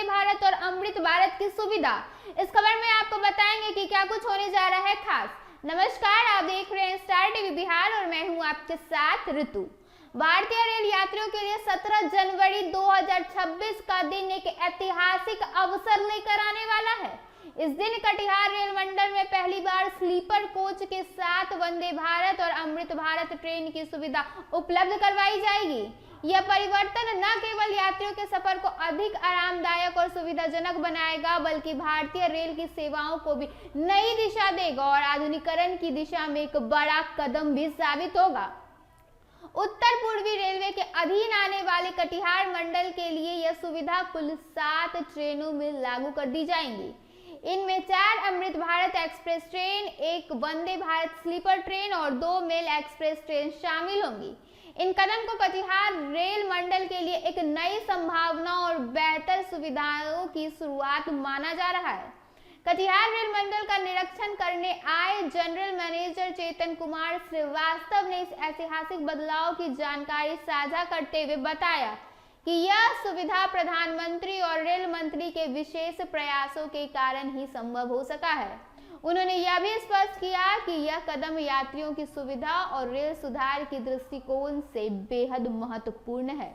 भारत और अमृत भारत की सुविधा। इस खबर में आपको बताएंगे कि क्या कुछ होने जा रहा है खास। नमस्कार, आप देख रहे हैं स्टार टीवी बिहार और मैं हूं आपके साथ ऋतु। भारतीय रेल यात्रियों के लिए 17 जनवरी 2026 का दिन एक ऐतिहासिक अवसर लेकर आने वाला है। इस दिन कटिहार रेल मंडल में पहली बार स्लीपर कोच के साथ वंदे भारत और अमृत भारत ट्रेन की सुविधा उपलब्ध करवाई जाएगी। यह परिवर्तन न केवल यात्रियों के सफर को अधिक आरामदायक और सुविधाजनक बनाएगा, बल्कि भारतीय रेल की सेवाओं को भी नई दिशा देगा और आधुनिकीकरण की दिशा में एक बड़ा कदम भी साबित होगा। उत्तर पूर्वी रेलवे के अधीन आने वाले कटिहार मंडल के लिए यह सुविधा कुल 7 ट्रेनों में लागू कर दी जाएंगी। इनमें 4 Amrit Bharat express train, 1 Vande Bharat sleeper train और 2 मेल एक्सप्रेस ट्रेन शामिल होंगी। इन कदम को कटिहार रेल मंडल के लिए एक नई संभावना और बेहतर सुविधाओं की शुरुआत माना जा रहा है। कटिहार रेल मंडल का निरीक्षण करने आए जनरल मैनेजर चेतन कुमार श्रीवास्तव ने इस ऐतिहासिक बदलाव की जानकारी साझा करते हुए बताया कि यह सुविधा प्रधानमंत्री और रेल मंत्री के विशेष प्रयासों के कारण ही संभव हो सका है। उन्होंने यह भी स्पष्ट किया कि यह कदम यात्रियों की सुविधा और रेल सुधार की दृष्टिकोण से बेहद महत्वपूर्ण है।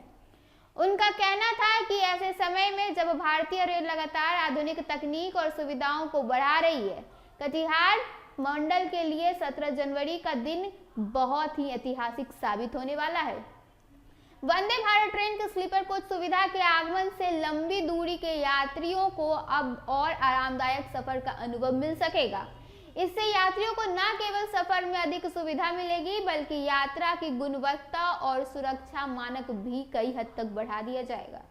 उनका कहना था कि ऐसे समय में जब भारतीय रेल लगातार आधुनिक तकनीक और सुविधाओं को बढ़ा रही है, कटिहार मंडल के लिए 17 जनवरी का दिन बहुत ही ऐतिहासिक साबित होने वाला है। वंदे भारत ट्रेन की स्लीपर कोच सुविधा के आगमन से लंबी दूरी के यात्रियों को अब और आरामदायक सफर का अनुभव मिल सकेगा। इससे यात्रियों को न केवल सफर में अधिक सुविधा मिलेगी, बल्कि यात्रा की गुणवत्ता और सुरक्षा मानक भी कई हद तक बढ़ा दिया जाएगा।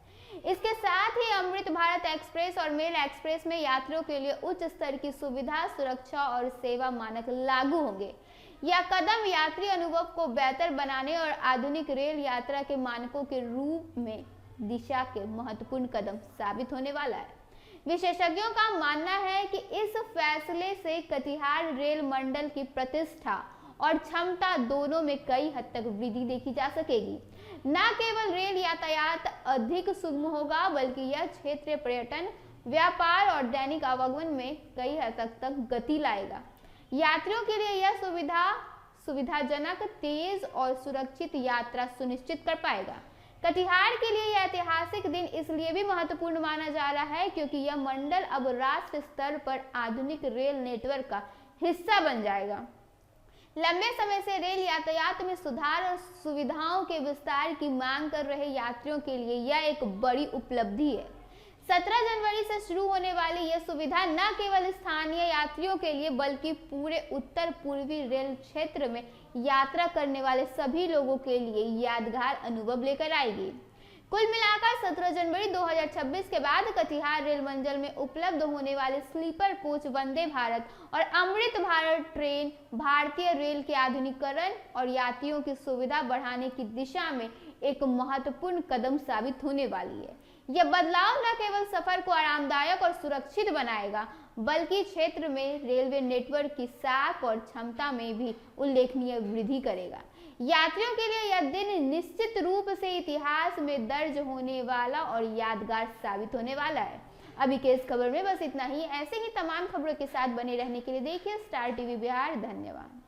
इसके साथ ही अमृत भारत एक्सप्रेस और मेल एक्सप्रेस में यात्रियों के लिए उच्च स्तर की सुविधा, सुरक्षा और सेवा मानक लागू होंगे। यह कदम यात्री अनुभव को बेहतर बनाने और आधुनिक रेल यात्रा के मानकों के रूप में दिशा के महत्वपूर्ण कदम साबित होने वाला है। विशेषज्ञों का मानना है कि इस फैसले से कटिहार रेल मंडल की प्रतिष्ठा और क्षमता दोनों में कई हद तक वृद्धि देखी जा सकेगी। न केवल रेल यातायात अधिक सुगम होगा, बल्कि यह क्षेत्रीय पर्यटन, व्यापार और दैनिक आवागमन में कई हद तक गति लाएगा। यात्रियों के लिए यह सुविधाजनक, तेज और सुरक्षित यात्रा सुनिश्चित कर पाएगा। कटिहार के लिए यह ऐतिहासिक दिन इसलिए भी महत्वपूर्ण माना जा रहा है क्योंकि यह मंडल अब राष्ट्र स्तर पर आधुनिक रेल नेटवर्क का हिस्सा बन जाएगा। लंबे समय से रेल यातायात में सुधार और सुविधाओं के विस्तार की मांग कर रहे यात्रियों के लिए यह एक बड़ी उपलब्धि है। 17 जनवरी से शुरू होने वाली यह सुविधा न केवल स्थानीय यात्रियों के लिए, बल्कि पूरे उत्तर पूर्वी रेल क्षेत्र में यात्रा करने वाले सभी लोगों के लिए यादगार अनुभव लेकर आएगी। कुल मिलाकर 17 जनवरी 2026 के बाद कटिहार रेल मंडल में उपलब्ध होने वाले स्लीपर कोच वंदे भारत और अमृत भारत ट्रेन भारतीय रेल के आधुनिकीकरण और यात्रियों की सुविधा बढ़ाने की दिशा में एक महत्वपूर्ण कदम साबित होने वाली है। यह बदलाव न केवल सफर को आरामदायक और सुरक्षित बनाएगा, बल्कि क्षेत्र में रेलवे नेटवर्क की साख और क्षमता में भी उल्लेखनीय वृद्धि करेगा। यात्रियों के लिए यह दिन निश्चित रूप से इतिहास में दर्ज होने वाला और यादगार साबित होने वाला है। अभी के इस खबर में बस इतना ही। ऐसे ही तमाम खबरों के साथ बने रहने के लिए देखिए स्टार टीवी बिहार। धन्यवाद।